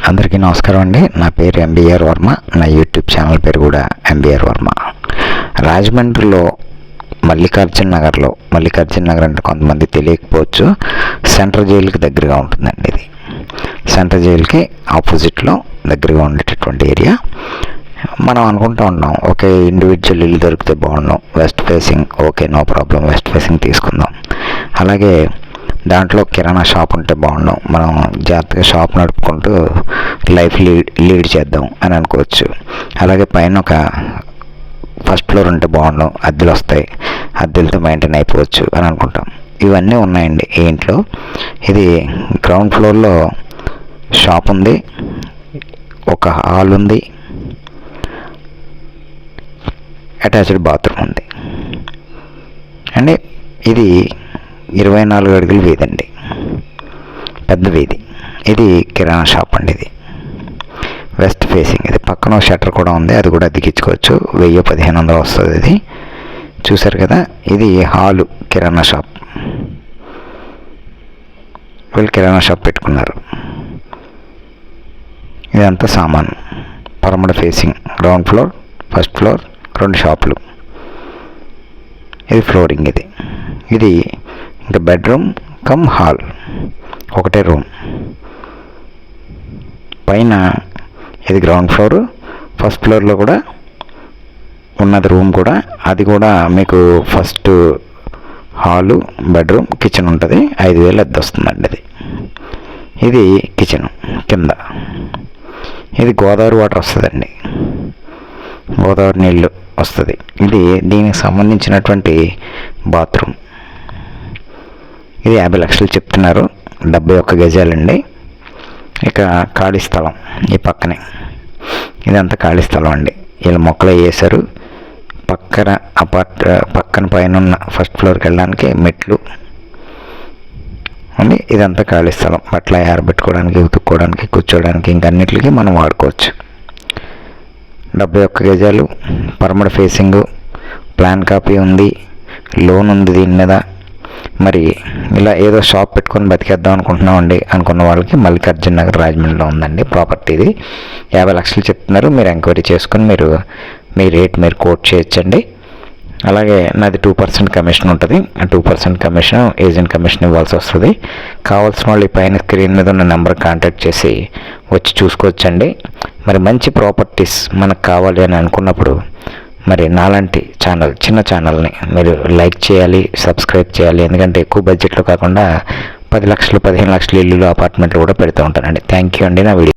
అందరికీ నమస్కారం అండి. నా పేరు ఎంబీఆర్ వర్మ. నా యూట్యూబ్ ఛానల్ పేరు కూడా ఎంబీఆర్ వర్మ. రాజమండ్రిలో మల్లికార్జున నగర్ అంటే కొంతమంది తెలియకపోవచ్చు, సెంట్రల్ జైలుకి దగ్గరగా ఉంటుందండి. ఇది సెంట్రల్ జైలుకి ఆపోజిట్లో దగ్గరగా ఉండేటటువంటి ఏరియా. మనం అనుకుంటూ ఉన్నాం, ఓకే ఇండివిజువల్ ఇల్లు దొరికితే బాగున్నాం, west facing, okay no problem, west facing తీసుకుందాం. అలాగే దాంట్లో కిరాణా షాప్ ఉంటే బాగున్నాం, మనం జాగ్రత్తగా షాప్ నడుపుకుంటూ లైఫ్ లీడ్ చేద్దాం అని అనుకోవచ్చు. అలాగే పైన ఒక ఫస్ట్ ఫ్లోర్ ఉంటే బాగున్నాం, అద్దెలు వస్తాయి, అద్దెలతో మెయింటైన్ అయిపోవచ్చు అని అనుకుంటాం. ఇవన్నీ ఉన్నాయండి ఈ ఇంట్లో. ఇది గ్రౌండ్ ఫ్లోర్లో షాప్ ఉంది, ఒక హాల్ ఉంది, అటాచ్డ్ బాత్రూమ్ ఉంది అండి. ఇది 24 అడుగుల వీధి అండి, పెద్ద వీధి. ఇది కిరాణా షాప్ అండి. ఇది వెస్ట్ ఫేసింగ్. ఇది పక్కన షట్టర్ కూడా ఉంది, అది కూడా అద్దెకిచ్చుకోవచ్చు. 1000-1500 వస్తుంది. ఇది చూసారు కదా, ఇది హాలు కిరాణా షాప్. వీళ్ళు కిరాణా షాప్ పెట్టుకున్నారు. ఇదంతా సామాను. పరమడ facing, ground floor, first floor, 2 షాపులు. ఇది ఫ్లోరింగ్. ఇది ఇంకా బెడ్రూమ్ కమ్ హాల్, ఒకటే రూమ్. పైన ఇది గ్రౌండ్ ఫ్లోర్, ఫస్ట్ ఫ్లోర్లో కూడా ఉన్నది రూమ్ కూడా. అది కూడా మీకు ఫస్ట్ హాలు, బెడ్రూమ్, కిచెన్ ఉంటుంది. 5000 అద్దె వస్తుందండి. ఇది కిచెన్ కింద. ఇది గోదావరి వాటర్ వస్తుందండి, గోదావరి నీళ్ళు వస్తుంది. ఇది దీనికి సంబంధించినటువంటి బాత్రూమ్. ఇది 50 లక్షలు చెప్తున్నారు, 71 గజాలండి. ఇక ఖాళీ స్థలం ఈ పక్కనే, ఇదంతా ఖాళీ స్థలం అండి. వీళ్ళు మొక్కలు వేసారు. పక్కన పైన ఉన్న ఫస్ట్ ఫ్లోర్కి వెళ్ళడానికి మెట్లు అండి. ఇదంతా ఖాళీ స్థలం, బట్టలు ఆరబెట్టుకోవడానికి, ఉతుక్కోవడానికి, కూర్చోవడానికి, ఇంకన్నిటికీ మనం వాడుకోవచ్చు. 71 గజాలు, పరమడ ఫేసింగు, ప్లాన్ కాపీ ఉంది, లోన్ ఉంది దీని మీద. మరి ఇలా ఏదో షాప్ పెట్టుకొని బతికేద్దాం అనుకుంటున్నామండి అనుకున్న వాళ్ళకి మల్లికార్జున నగర్ రాజమండ్రిలో ఉందండి ప్రాపర్టీ. ఇది 50 లక్షలు చెప్తున్నారు. మీరు ఎంక్వైరీ చేసుకొని మీ రేట్ మీరు కోట్ చేయొచ్చండి. అలాగే నాది 2% కమిషన్ ఉంటుంది. ఆ 2% కమిషన్ ఏజెంట్ కమిషన్ ఇవ్వాల్సి వస్తుంది. కావాల్సిన వాళ్ళు ఈ పైన స్క్రీన్ మీద ఉన్న నెంబర్ కాంటాక్ట్ చేసి వచ్చి చూసుకోవచ్చండి. మరి మంచి ప్రాపర్టీస్ మనకు కావాలి అని అనుకున్నప్పుడు మరి నాలాంటి చిన్న ఛానల్ని మీరు లైక్ చేయాలి, సబ్స్క్రైబ్ చేయాలి. ఎందుకంటే ఎక్కువ బడ్జెట్లో కాకుండా 10 లక్షలు 15 లక్షల ఇల్లులు, అపార్ట్మెంట్లు కూడా పెడుతూ ఉంటానండి. థ్యాంక్ యూ అండి. నా వీడియో